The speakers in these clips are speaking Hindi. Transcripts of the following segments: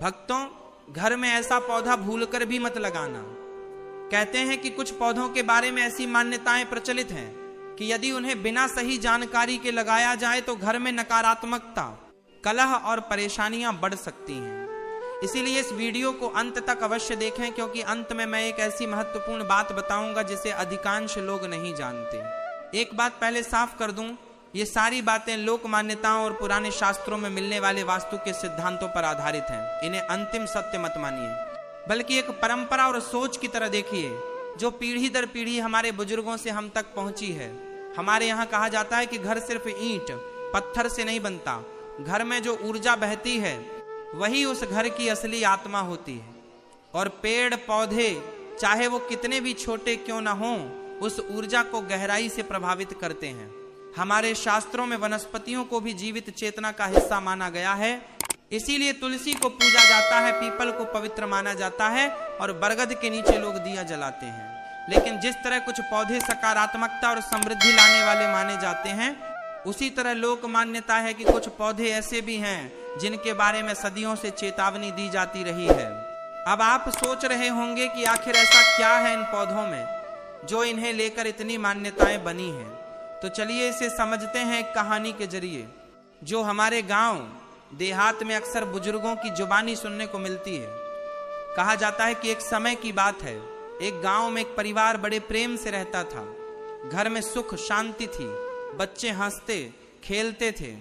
भक्तों, घर में ऐसा पौधा भूलकर भी मत लगाना। कहते हैं कि कुछ पौधों के बारे में ऐसी मान्यताएं प्रचलित हैं कि यदि उन्हें बिना सही जानकारी के लगाया जाए तो घर में नकारात्मकता, कलह और परेशानियां बढ़ सकती हैं। इसीलिए इस वीडियो को अंत तक अवश्य देखें, क्योंकि अंत में मैं एक ऐसी महत्वपूर्ण बात बताऊंगा जिसे अधिकांश लोग नहीं जानते। एक बात पहले साफ कर दूं, ये सारी बातें लोक मान्यताओं और पुराने शास्त्रों में मिलने वाले वास्तु के सिद्धांतों पर आधारित हैं। इन्हें अंतिम सत्य मत मानिए, बल्कि एक परंपरा और सोच की तरह देखिए जो पीढ़ी दर पीढ़ी हमारे बुजुर्गों से हम तक पहुंची है। हमारे यहाँ कहा जाता है कि घर सिर्फ ईंट पत्थर से नहीं बनता, घर में जो ऊर्जा बहती है वही उस घर की असली आत्मा होती है। और पेड़ पौधे चाहे वो कितने भी छोटे क्यों ना हों, उस ऊर्जा को गहराई से प्रभावित करते हैं। हमारे शास्त्रों में वनस्पतियों को भी जीवित चेतना का हिस्सा माना गया है। इसीलिए तुलसी को पूजा जाता है, पीपल को पवित्र माना जाता है और बरगद के नीचे लोग दिया जलाते हैं। लेकिन जिस तरह कुछ पौधे सकारात्मकता और समृद्धि लाने वाले माने जाते हैं, उसी तरह लोक मान्यता है कि कुछ पौधे ऐसे भी हैं जिनके बारे में सदियों से चेतावनी दी जाती रही है। अब आप सोच रहे होंगे कि आखिर ऐसा क्या है इन पौधों में जो इन्हें लेकर इतनी मान्यताएं बनी हैं। तो चलिए इसे समझते हैं एक कहानी के जरिए, जो हमारे गांव देहात में अक्सर बुजुर्गों की जुबानी सुनने को मिलती है। कहा जाता है कि एक समय की बात है, एक गांव में एक परिवार बड़े प्रेम से रहता था। घर में सुख शांति थी, बच्चे हंसते खेलते थे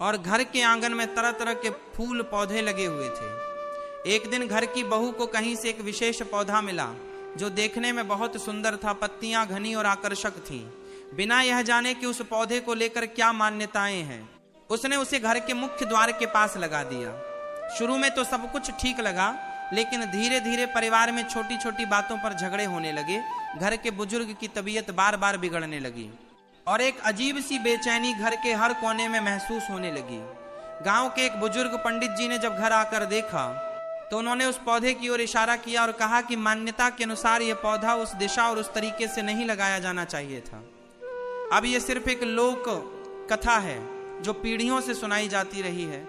और घर के आंगन में तरह तरह के फूल पौधे लगे हुए थे। एक दिन घर की बहू को कहीं से एक विशेष पौधा मिला जो देखने में बहुत सुंदर था, पत्तियां घनी और आकर्षक थीं। बिना यह जाने कि उस पौधे को लेकर क्या मान्यताएं हैं, उसने उसे घर के मुख्य द्वार के पास लगा दिया। शुरू में तो सब कुछ ठीक लगा, लेकिन धीरे धीरे परिवार में छोटी छोटी बातों पर झगड़े होने लगे। घर के बुजुर्ग की तबीयत बार बार बिगड़ने लगी और एक अजीब सी बेचैनी घर के हर कोने में महसूस होने लगी। गांव के एक बुजुर्ग पंडित जी ने जब घर आकर देखा तो उन्होंने उस पौधे की ओर इशारा किया और कहा कि मान्यता के अनुसार यह पौधा उस दिशा और उस तरीके से नहीं लगाया जाना चाहिए था। अब यह सिर्फ एक लोक कथा है जो पीढ़ियों से सुनाई जाती रही है।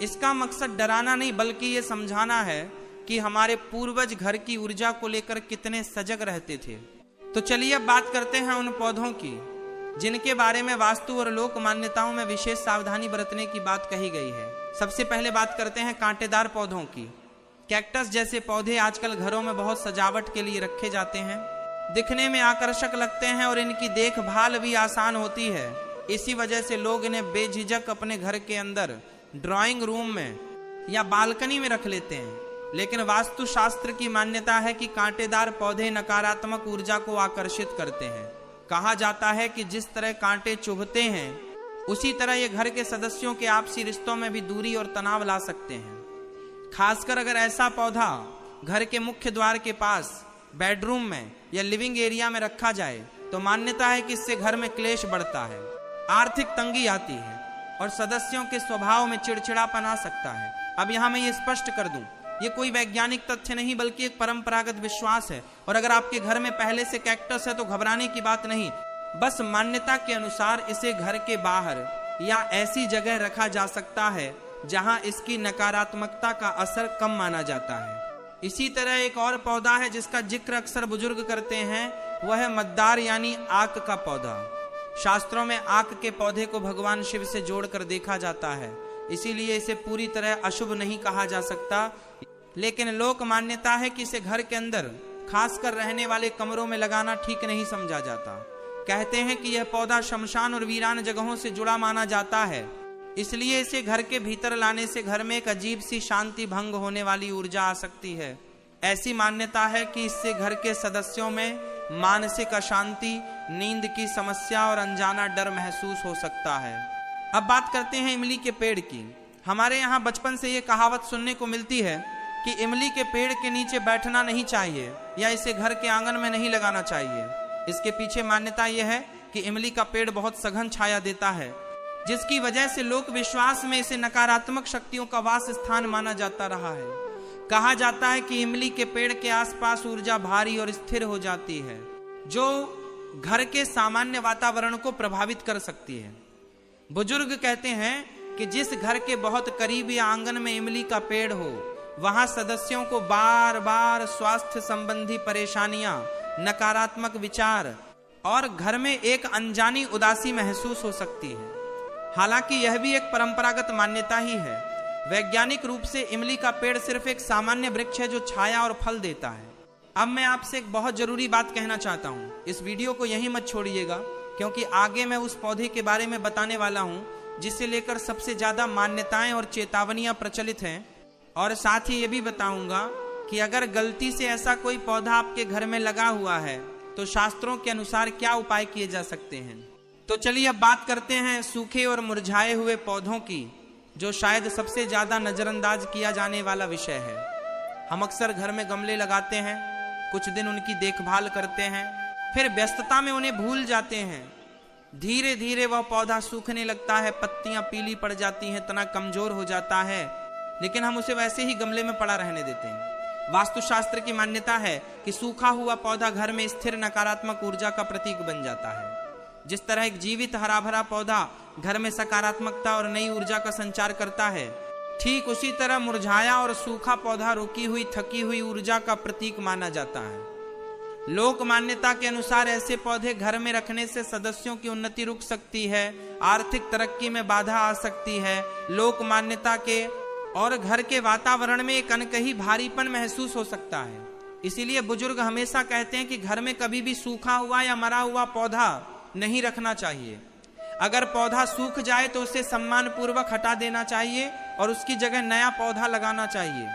इसका मकसद डराना नहीं, बल्कि ये समझाना है कि हमारे पूर्वज घर की ऊर्जा को लेकर कितने सजग रहते थे। तो चलिए अब बात करते हैं उन पौधों की जिनके बारे में वास्तु और लोक मान्यताओं में विशेष सावधानी बरतने की बात कही गई है। सबसे पहले बात करते हैं कांटेदार पौधों की। कैक्टस जैसे पौधे आजकल घरों में बहुत सजावट के लिए रखे जाते हैं, दिखने में आकर्षक लगते हैं और इनकी देखभाल भी आसान होती है। इसी वजह से लोग इन्हें बेझिझक अपने घर के अंदर ड्राइंग रूम में या बालकनी में रख लेते हैं। लेकिन वास्तु शास्त्र की मान्यता है कि कांटेदार पौधे नकारात्मक ऊर्जा को आकर्षित करते हैं। कहा जाता है कि जिस तरह कांटे चुभते हैं, उसी तरह ये घर के सदस्यों के आपसी रिश्तों में भी दूरी और तनाव ला सकते हैं। खासकर अगर ऐसा पौधा घर के मुख्य द्वार के पास, बेडरूम में या लिविंग एरिया में रखा जाए तो मान्यता है कि इससे घर में क्लेश बढ़ता है, आर्थिक तंगी आती है और सदस्यों के स्वभाव में चिड़चिड़ापन आ सकता है। अब यहाँ मैं ये स्पष्ट कर दूं, ये कोई वैज्ञानिक तथ्य नहीं बल्कि एक परंपरागत विश्वास है। और अगर आपके घर में पहले से कैक्टस है तो घबराने की बात नहीं, बस मान्यता के अनुसार इसे घर के बाहर या ऐसी जगह रखा जा सकता है जहां इसकी नकारात्मकता का असर कम माना जाता है। इसी तरह एक और पौधा है जिसका जिक्र अक्सर बुजुर्ग करते हैं, वह है मद्दार यानी आक का पौधा। शास्त्रों में आक के पौधे को भगवान शिव से जोड़कर देखा जाता है, इसीलिए इसे पूरी तरह अशुभ नहीं कहा जा सकता। लेकिन लोक मान्यता है कि इसे घर के अंदर खासकर रहने वाले कमरों में लगाना ठीक नहीं समझा जाता। कहते हैं कि यह पौधा शमशान और वीरान जगहों से जुड़ा माना जाता है, इसलिए इसे घर के भीतर लाने से घर में एक अजीब सी शांति भंग होने वाली ऊर्जा आ सकती है। ऐसी मान्यता है कि इससे घर के सदस्यों में मानसिक अशांति, नींद की समस्या और अनजाना डर महसूस हो सकता है। अब बात करते हैं इमली के पेड़ की। हमारे यहाँ बचपन से ये कहावत सुनने को मिलती है कि इमली के पेड़ के नीचे बैठना नहीं चाहिए या इसे घर के आंगन में नहीं लगाना चाहिए। इसके पीछे मान्यता यह है कि इमली का पेड़ बहुत सघन छाया देता है, जिसकी वजह से लोक विश्वास में इसे नकारात्मक शक्तियों का वास स्थान माना जाता रहा है। कहा जाता है कि इमली के पेड़ के आसपास ऊर्जा भारी और स्थिर हो जाती है, जो घर के सामान्य वातावरण को प्रभावित कर सकती है। बुजुर्ग कहते हैं कि जिस घर के बहुत करीब या आंगन में इमली का पेड़ हो, वहां सदस्यों को बार बार स्वास्थ्य संबंधी परेशानियां, नकारात्मक विचार और घर में एक अनजानी उदासी महसूस हो सकती है। हालांकि यह भी एक परंपरागत मान्यता ही है। वैज्ञानिक रूप से इमली का पेड़ सिर्फ एक सामान्य वृक्ष है जो छाया और फल देता है। अब मैं आपसे एक बहुत जरूरी बात कहना चाहता हूं। इस वीडियो को यहीं मत छोड़िएगा, क्योंकि आगे मैं उस पौधे के बारे में बताने वाला हूं जिसे लेकर सबसे ज्यादा मान्यताएं और चेतावनियां प्रचलित हैं। और साथ ही ये भी बताऊंगा कि अगर गलती से ऐसा कोई पौधा आपके घर में लगा हुआ है तो शास्त्रों के अनुसार क्या उपाय किए जा सकते हैं। तो चलिए अब बात करते हैं सूखे और मुरझाए हुए पौधों की, जो शायद सबसे ज्यादा नजरअंदाज किया जाने वाला विषय है। हम अक्सर घर में गमले लगाते हैं, कुछ दिन उनकी देखभाल करते हैं, फिर व्यस्तता में उन्हें भूल जाते हैं। धीरे धीरे वह पौधा सूखने लगता है, पत्तियां पीली पड़ जाती हैं, तना कमजोर हो जाता है, लेकिन हम उसे वैसे ही गमले में पड़ा रहने देते हैं। वास्तुशास्त्र की मान्यता है कि सूखा हुआ पौधा घर में स्थिर नकारात्मक ऊर्जा का प्रतीक बन जाता है। जिस तरह एक जीवित हरा भरा पौधा घर में सकारात्मकता और नई ऊर्जा का संचार करता है, ठीक उसी तरह मुरझाया और सूखा पौधा रुकी हुई थकी हुई ऊर्जा का प्रतीक माना जाता है। लोक मान्यता के अनुसार ऐसे पौधे घर में रखने से सदस्यों की उन्नति रुक सकती है, आर्थिक तरक्की में बाधा आ सकती है। लोक मान्यता के और घर के वातावरण में एक अनकही भारीपन महसूस हो सकता है। इसीलिए बुजुर्ग हमेशा कहते हैं कि घर में कभी भी सूखा हुआ या मरा हुआ पौधा नहीं रखना चाहिए। अगर पौधा सूख जाए तो उसे सम्मान पूर्वक हटा देना चाहिए और उसकी जगह नया पौधा लगाना चाहिए।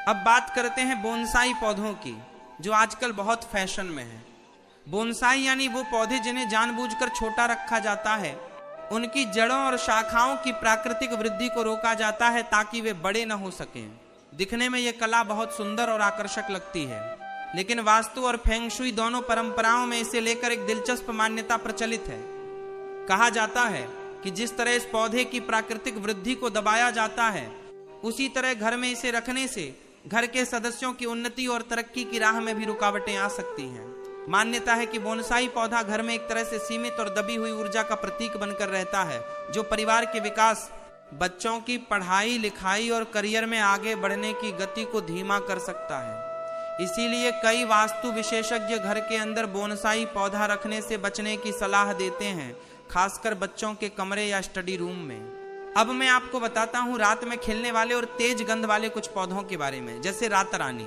अब बात करते हैं बोनसाई पौधों की, जो आजकल बहुत फैशन में है। बोनसाई यानी वो पौधे जिन्हें जानबूझकर छोटा रखा जाता है। उनकी जड़ों और शाखाओं की प्राकृतिक वृद्धि को रोका जाता है ताकि वे बड़े न हो सकें। दिखने में यह कला बहुत सुंदर और आकर्षक लगती है, लेकिन वास्तु और फेंग शुई दोनों परंपराओं में इसे लेकर एक दिलचस्प मान्यता प्रचलित है। कहा जाता है कि जिस तरह इस पौधे की प्राकृतिक वृद्धि को दबाया जाता है, उसी तरह घर में इसे रखने से घर के सदस्यों की उन्नति और तरक्की की राह में भी रुकावटें आ सकती हैं। मान्यता है कि बोनसाई पौधा घर में एक तरह से सीमित और दबी हुई ऊर्जा का प्रतीक बनकर रहता है, जो परिवार के विकास, बच्चों की पढ़ाई लिखाई और करियर में आगे बढ़ने की गति को धीमा कर सकता है। इसीलिए कई वास्तु विशेषज्ञ घर के अंदर बोनसाई पौधा रखने से बचने की सलाह देते हैं, खासकर बच्चों के कमरे या स्टडी रूम में। अब मैं आपको बताता हूं रात में खिलने वाले और तेज गंध वाले कुछ पौधों के बारे में, जैसे रात रानी।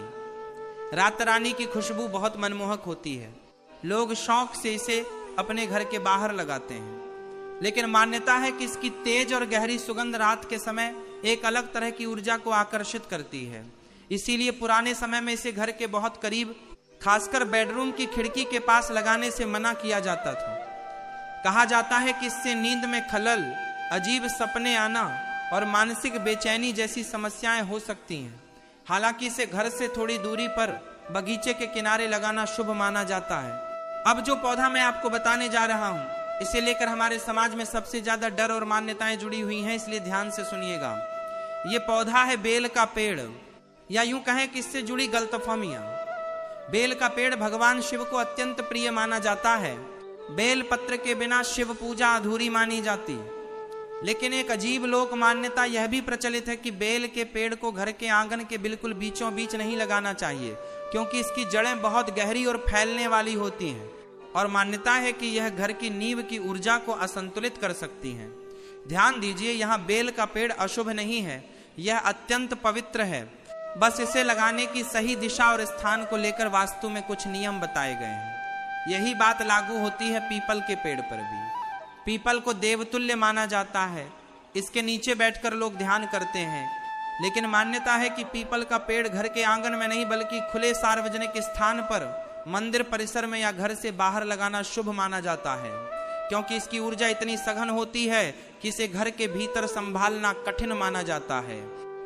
रात रानी की खुशबू बहुत मनमोहक होती है। लोग शौक से इसे अपने घर के बाहर लगाते हैं, लेकिन मान्यता है कि इसकी तेज और गहरी सुगंध रात के समय एक अलग तरह की ऊर्जा को आकर्षित करती है। इसीलिए पुराने समय में इसे घर के बहुत करीब, खासकर बेडरूम की खिड़की के पास लगाने से मना किया जाता था। कहा जाता है कि इससे नींद में खलल, अजीब सपने आना और मानसिक बेचैनी जैसी समस्याएं हो सकती हैं। हालांकि इसे घर से थोड़ी दूरी पर बगीचे के किनारे लगाना शुभ माना जाता है। अब जो पौधा मैं आपको बताने जा रहा हूं, इसे लेकर हमारे समाज में सबसे ज्यादा डर और मान्यताएं जुड़ी हुई हैं, इसलिए ध्यान से सुनिएगा। ये पौधा है बेल का पेड़, या यूं कहें कि इससे जुड़ी गलतफहमियां। बेल का पेड़ भगवान शिव को अत्यंत प्रिय माना जाता है। बेल पत्र के बिना शिव पूजा अधूरी मानी जाती। लेकिन एक अजीब लोक मान्यता यह भी प्रचलित है कि बेल के पेड़ को घर के आंगन के बिल्कुल बीचों बीच नहीं लगाना चाहिए, क्योंकि इसकी जड़ें बहुत गहरी और फैलने वाली होती हैं और मान्यता है कि यह घर की नींव की ऊर्जा को असंतुलित कर सकती हैं। ध्यान दीजिए, यहाँ बेल का पेड़ अशुभ नहीं है, यह अत्यंत पवित्र है। बस इसे लगाने की सही दिशा और स्थान को लेकर वास्तु में कुछ नियम बताए गए हैं। यही बात लागू होती है पीपल के पेड़ पर भी। पीपल को देवतुल्य माना जाता है, इसके नीचे बैठकर लोग ध्यान करते हैं। लेकिन मान्यता है कि पीपल का पेड़ घर के आंगन में नहीं बल्कि खुले सार्वजनिक स्थान पर, मंदिर परिसर में या घर से बाहर लगाना शुभ माना जाता है, क्योंकि इसकी ऊर्जा इतनी सघन होती है कि इसे घर के भीतर संभालना कठिन माना जाता है।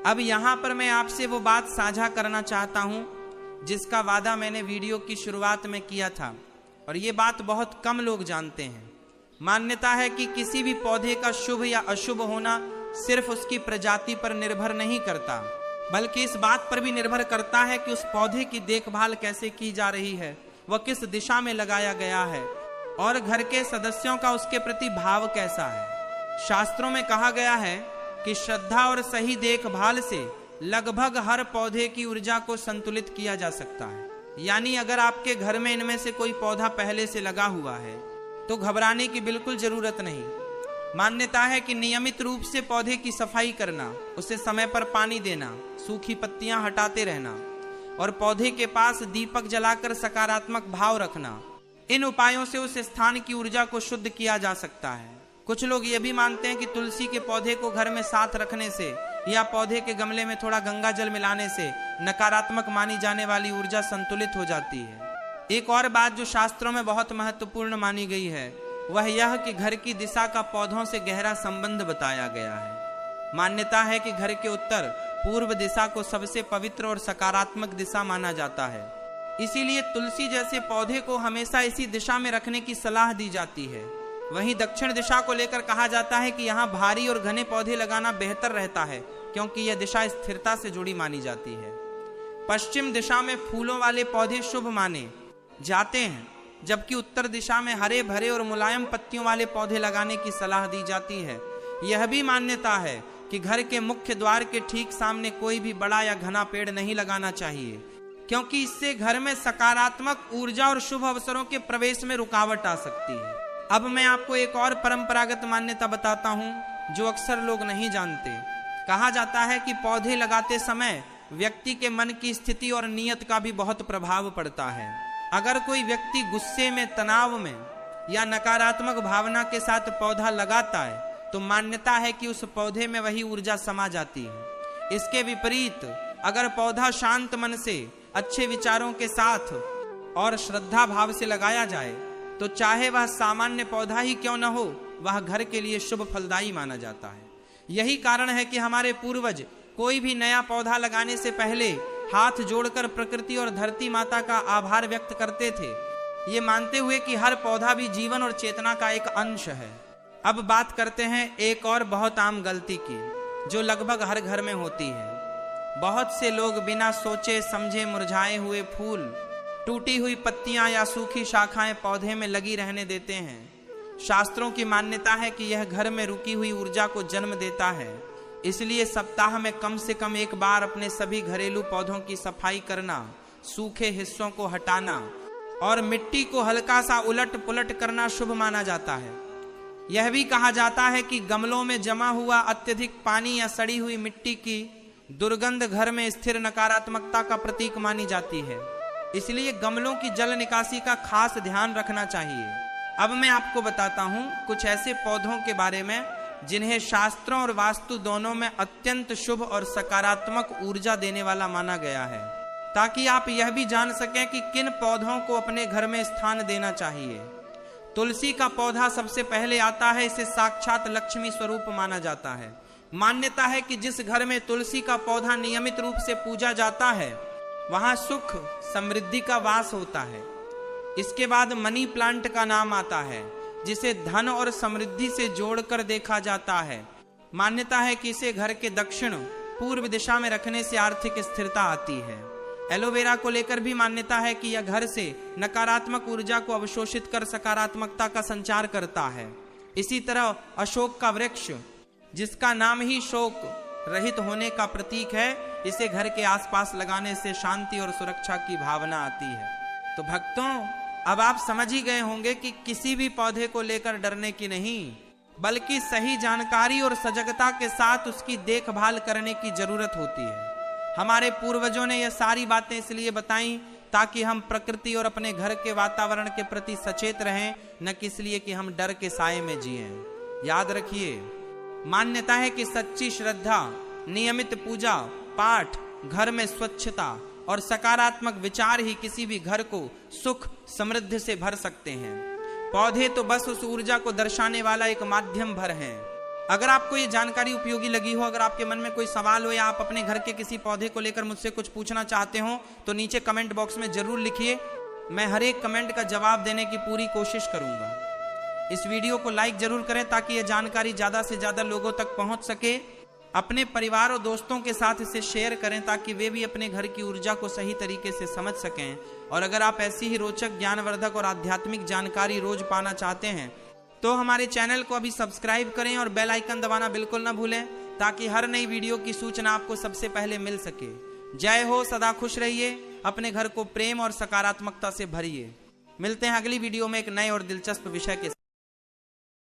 अब यहाँ पर मैं आपसे वो बात साझा करना चाहता हूँ जिसका वादा मैंने वीडियो की शुरुआत में किया था, और ये बात बहुत कम लोग जानते हैं। मान्यता है कि किसी भी पौधे का शुभ या अशुभ होना सिर्फ उसकी प्रजाति पर निर्भर नहीं करता, बल्कि इस बात पर भी निर्भर करता है कि उस पौधे की देखभाल कैसे की जा रही है, वह किस दिशा में लगाया गया है और घर के सदस्यों का उसके प्रति भाव कैसा है। शास्त्रों में कहा गया है कि श्रद्धा और सही देखभाल से लगभग हर पौधे की ऊर्जा को संतुलित किया जा सकता है। यानी अगर आपके घर में इनमें से कोई पौधा पहले से लगा हुआ है तो घबराने की बिल्कुल जरूरत नहीं। मान्यता है कि नियमित रूप से पौधे की सफाई करना, उसे समय पर पानी देना, सूखी पत्तियां हटाते रहना और पौधे के पास दीपक जलाकर सकारात्मक भाव रखना, इन उपायों से उस स्थान की ऊर्जा को शुद्ध किया जा सकता है। कुछ लोग ये भी मानते हैं कि तुलसी के पौधे को घर में साथ रखने से या पौधे के गमले में थोड़ा गंगा जल मिलाने से नकारात्मक मानी जाने वाली ऊर्जा संतुलित हो जाती है। एक और बात जो शास्त्रों में बहुत महत्वपूर्ण मानी गई है वह यह कि घर की दिशा का पौधों से गहरा संबंध बताया गया है। मान्यता है कि घर के उत्तर पूर्व दिशा को सबसे पवित्र और सकारात्मक दिशा माना जाता है। इसीलिए तुलसी जैसे पौधे को हमेशा इसी दिशा में रखने की सलाह दी जाती है। वहीं दक्षिण दिशा को लेकर कहा जाता है कि यहाँ भारी और घने पौधे लगाना बेहतर रहता है, क्योंकि यह दिशा स्थिरता से जुड़ी मानी जाती है। पश्चिम दिशा में फूलों वाले पौधे शुभ माने जाते हैं, जबकि उत्तर दिशा में हरे भरे और मुलायम पत्तियों वाले पौधे लगाने की सलाह दी जाती है। यह भी मान्यता है कि घर के मुख्य द्वार के ठीक सामने कोई भी बड़ा या घना पेड़ नहीं लगाना चाहिए, क्योंकि इससे घर में सकारात्मक ऊर्जा और शुभ अवसरों के प्रवेश में रुकावट आ सकती है। अब मैं आपको एक और परंपरागत मान्यता बताता हूँ जो अक्सर लोग नहीं जानते। कहा जाता है कि पौधे लगाते समय व्यक्ति के मन की स्थिति और नीयत का भी बहुत प्रभाव पड़ता है। अगर कोई व्यक्ति गुस्से में, तनाव में या नकारात्मक भावना के साथ पौधा लगाता है तो मान्यता है कि उस पौधे में वही ऊर्जा समा जाती है। इसके विपरीत अगर पौधा शांत मन से, अच्छे विचारों के साथ और श्रद्धा भाव से लगाया जाए तो चाहे वह सामान्य पौधा ही क्यों न हो, वह घर के लिए शुभ फलदायी माना जाता है। यही कारण है कि हमारे पूर्वज कोई भी नया पौधा लगाने से पहले हाथ जोड़कर प्रकृति और धरती माता का आभार व्यक्त करते थे, ये मानते हुए कि हर पौधा भी जीवन और चेतना का एक अंश है। अब बात करते हैं एक और बहुत आम गलती की जो लगभग हर घर में होती है। बहुत से लोग बिना सोचे समझे मुरझाए हुए फूल, टूटी हुई पत्तियां या सूखी शाखाएं पौधे में लगी रहने देते हैं। शास्त्रों की मान्यता है कि यह घर में रुकी हुई ऊर्जा को जन्म देता है, इसलिए सप्ताह में कम से कम एक बार अपने सभी घरेलू पौधों की सफाई करना, सूखे हिस्सों को हटाना और मिट्टी को हल्का सा उलट पुलट करना शुभ माना जाता है। यह भी कहा जाता है कि गमलों में जमा हुआ अत्यधिक पानी या सड़ी हुई मिट्टी की दुर्गंध घर में स्थिर नकारात्मकता का प्रतीक मानी जाती है, इसलिए गमलों की जल निकासी का खास ध्यान रखना चाहिए। अब मैं आपको बताता हूँ कुछ ऐसे पौधों के बारे में जिन्हें शास्त्रों और वास्तु दोनों में अत्यंत शुभ और सकारात्मक ऊर्जा देने वाला माना गया है, ताकि आप यह भी जान सकें कि किन पौधों को अपने घर में स्थान देना चाहिए। तुलसी का पौधा सबसे पहले आता है, इसे साक्षात लक्ष्मी स्वरूप माना जाता है। मान्यता है कि जिस घर में तुलसी का पौधा नियमित रूप से पूजा जाता है वहां सुख समृद्धि का वास होता है। इसके बाद मनी प्लांट का नाम आता है, जिसे धन और समृद्धि से जोड़कर देखा जाता है। मान्यता है कि इसे घर के दक्षिण पूर्व दिशा में रखने से आर्थिक स्थिरता आती है। एलोवेरा को लेकर भी मान्यता है कि यह घर से नकारात्मक ऊर्जा को अवशोषित कर सकारात्मकता का संचार करता है। इसी तरह अशोक का वृक्ष, जिसका नाम ही शोक रहित होने का प्रतीक है, इसे घर के आसपास लगाने से शांति और सुरक्षा की भावना आती है। तो भक्तों, अब आप समझ ही गए होंगे कि किसी भी पौधे को लेकर डरने की नहीं, बल्कि सही जानकारी और सजगता के साथ उसकी देखभाल करने की जरूरत होती है। हमारे पूर्वजों ने यह सारी बातें इसलिए बताई ताकि हम प्रकृति और अपने घर के वातावरण के प्रति सचेत रहें, न कि इसलिए कि हम डर के साए में जिएं। याद रखिए, मान्यता है कि सच्ची श्रद्धा, नियमित पूजा पाठ, घर में स्वच्छता और सकारात्मक विचार ही किसी भी घर को सुख समृद्धि से भर सकते हैं। पौधे तो बस उस ऊर्जा को दर्शाने वाला एक माध्यम भर हैं। अगर आपको ये जानकारी उपयोगी लगी हो, अगर आपके मन में कोई सवाल हो या आप अपने घर के किसी पौधे को लेकर मुझसे कुछ पूछना चाहते हो तो नीचे कमेंट बॉक्स में जरूर लिखिए। मैं हर एक कमेंट का जवाब देने की पूरी कोशिश करूंगा। इस वीडियो को लाइक जरूर करें ताकि यह जानकारी ज्यादा से ज्यादा लोगों तक पहुंच सके। अपने परिवार और दोस्तों के साथ इसे शेयर करें ताकि वे भी अपने घर की ऊर्जा को सही तरीके से समझ सकें। और अगर आप ऐसी ही रोचक, ज्ञानवर्धक और आध्यात्मिक जानकारी रोज पाना चाहते हैं तो हमारे चैनल को अभी सब्सक्राइब करें और बेल आइकन दबाना बिल्कुल ना भूलें, ताकि हर नई वीडियो की सूचना आपको सबसे पहले मिल सके। जय हो, सदा खुश रहिए, अपने घर को प्रेम और सकारात्मकता से भरिए। मिलते हैं अगली वीडियो में एक नए और दिलचस्प विषय के साथ।